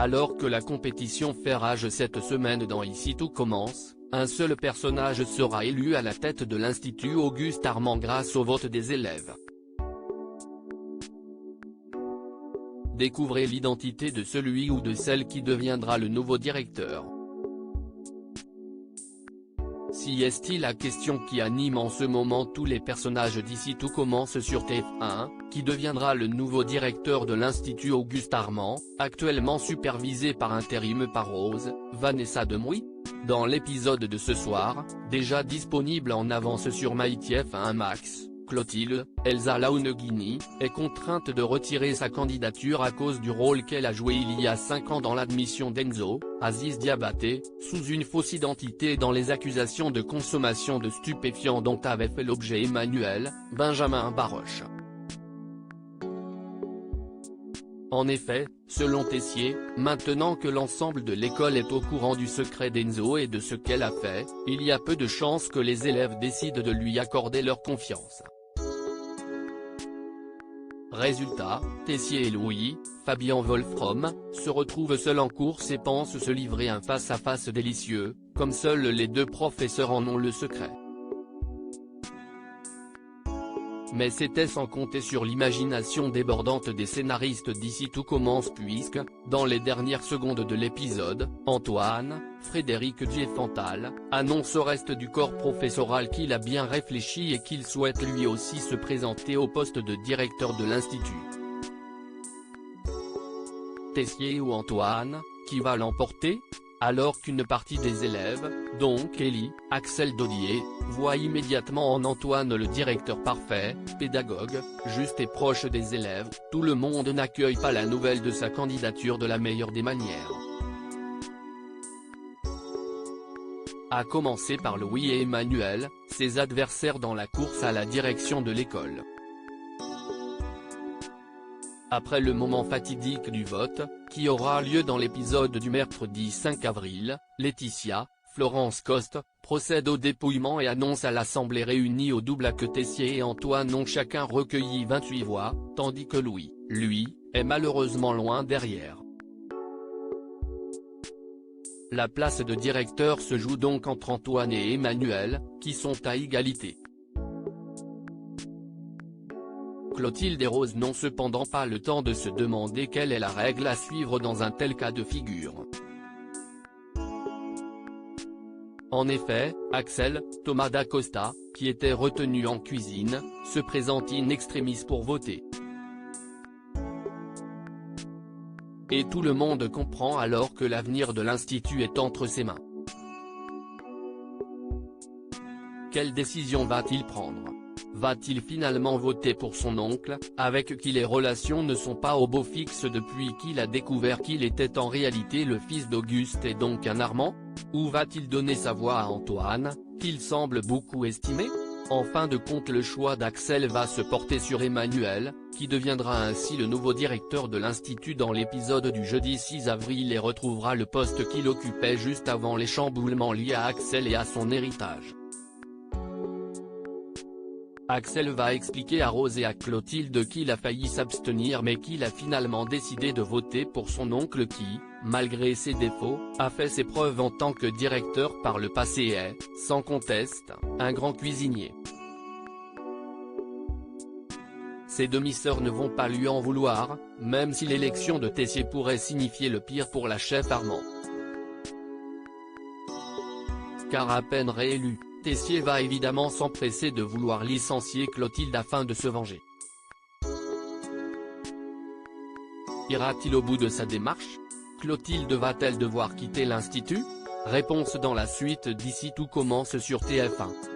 Alors que la compétition fait rage cette semaine dans Ici tout commence, un seul personnage sera élu à la tête de l'Institut Auguste Armand grâce au vote des élèves. Découvrez l'identité de celui ou de celle qui deviendra le nouveau directeur. Si est-il la question qui anime en ce moment tous les personnages d'Ici tout commence sur TF1, qui deviendra le nouveau directeur de l'Institut Auguste Armand, actuellement supervisé par intérim par Rose, Vanessa Demouy? Dans l'épisode de ce soir, déjà disponible en avance sur MyTF1 Max, Clotilde, Elsa Launegini, est contrainte de retirer sa candidature à cause du rôle qu'elle a joué il y a 5 ans dans l'admission d'Enzo, Aziz Diabaté, sous une fausse identité et dans les accusations de consommation de stupéfiants dont avait fait l'objet Emmanuel, Benjamin Baroche. En effet, selon Tessier, maintenant que l'ensemble de l'école est au courant du secret d'Enzo et de ce qu'elle a fait, il y a peu de chances que les élèves décident de lui accorder leur confiance. Résultat, Tessier et Louis, Fabien Wolfrom, se retrouvent seuls en course et pensent se livrer un face-à-face délicieux, comme seuls les deux professeurs en ont le secret. Mais c'était sans compter sur l'imagination débordante des scénaristes d'Ici tout commence puisque, dans les dernières secondes de l'épisode, Antoine, Frédéric Diefenthal, annonce au reste du corps professoral qu'il a bien réfléchi et qu'il souhaite lui aussi se présenter au poste de directeur de l'Institut. Tessier ou Antoine, qui va l'emporter ? Alors qu'une partie des élèves, dont Kelly, Axel Dodier, voit immédiatement en Antoine le directeur parfait, pédagogue, juste et proche des élèves, tout le monde n'accueille pas la nouvelle de sa candidature de la meilleure des manières. À commencer par Louis et Emmanuel, ses adversaires dans la course à la direction de l'école. Après le moment fatidique du vote, qui aura lieu dans l'épisode du mercredi 5 avril, Laetitia, Florence Coste, procède au dépouillement et annonce à l'Assemblée réunie au double que Tessier et Antoine ont chacun recueilli 28 voix, tandis que Louis, lui, est malheureusement loin derrière. La place de directeur se joue donc entre Antoine et Emmanuel, qui sont à égalité. Clotilde et Rose n'ont cependant pas le temps de se demander quelle est la règle à suivre dans un tel cas de figure. En effet, Axel, Thomas d'Acosta, qui était retenu en cuisine, se présente in extremis pour voter. Et tout le monde comprend alors que l'avenir de l'Institut est entre ses mains. Quelle décision va-t-il prendre ? Va-t-il finalement voter pour son oncle, avec qui les relations ne sont pas au beau fixe depuis qu'il a découvert qu'il était en réalité le fils d'Auguste et donc un Armand ? Ou va-t-il donner sa voix à Antoine, qu'il semble beaucoup estimer ? En fin de compte le choix d'Axel va se porter sur Emmanuel, qui deviendra ainsi le nouveau directeur de l'Institut dans l'épisode du jeudi 6 avril et retrouvera le poste qu'il occupait juste avant les chamboulements liés à Axel et à son héritage. Axel va expliquer à Rose et à Clotilde qu'il a failli s'abstenir mais qu'il a finalement décidé de voter pour son oncle qui, malgré ses défauts, a fait ses preuves en tant que directeur par le passé et est, sans conteste, un grand cuisinier. Ses demi-sœurs ne vont pas lui en vouloir, même si l'élection de Tessier pourrait signifier le pire pour la chef Armand. Car à peine réélu, Tessier va évidemment s'empresser de vouloir licencier Clotilde afin de se venger. Ira-t-il au bout de sa démarche ? Clotilde va-t-elle devoir quitter l'Institut ? Réponse dans la suite d'Ici tout commence sur TF1.